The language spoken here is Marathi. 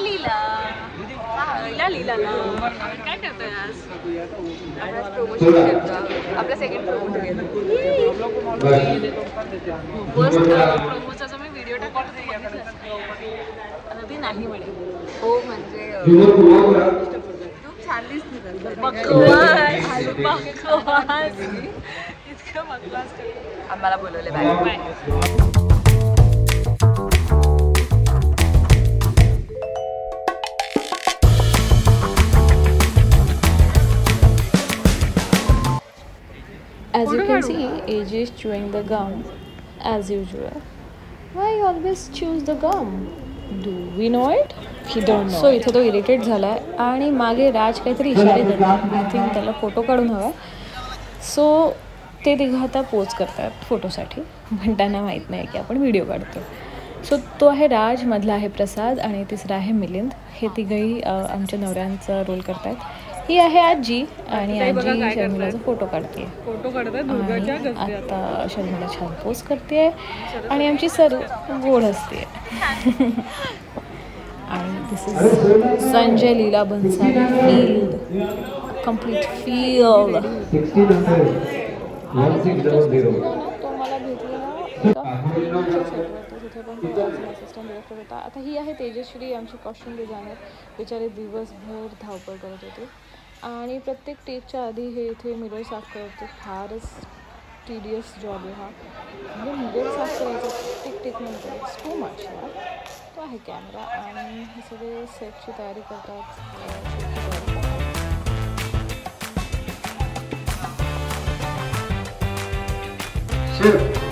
लीला लीला काय करतोय आज? प्रमोशन करतो आपला सेकंड प्रमोशन फर्स्ट प्रमोचा जो मी व्हिडिओ टाकला ती नाही म्हणे. हो म्हणजे खूप छान दिसते आम्हाला बोलवले bye. As you can see, AJ is chewing the gum as usual. Why you always choose the gum? Do we know it? He don't know. So इथे तो इरिटेट झालाय आणि मागे राज काहीतरी इशारे देतात. आय थिंक त्याला फोटो काढून हवा. सो ते तिघं आता पोज करतात फोटोसाठी, पण त्यांना माहीत नाही की आपण व्हिडिओ काढतो. सो तो आहे राज, मधला आहे प्रसाद आणि तिसरा आहे मिलिंद. हे तिघंही आमच्या नवऱ्यांचा रोल करतात. ही आहे आजी आणि आजी शर्मिलाचा फोटो काढते. आता शर्मिला छान पोज करते आणि आमची सरू गोड असते. आणि this is Sanjay Leela Bhansali field, complete field. तो मला भेटलेला तिथे पण असिस्टंट डिरेक्टर होता. आता ही आहे तेजश्री, आमची कॉस्ट्युम डिझायनर. बिचारे दिवसभर धावपळ करत होते आणि प्रत्येक टेकच्या आधी हे इथे मिरर साफ करत होते. फारच टीडियस जॉब आहे हा. म्हणजे मिरर साफ करायचं प्रत्येक टेकनंतर इट्स टू मच यार. तो आहे कॅमेरा आणि हे सगळे सेटची तयारी करतात. Sure.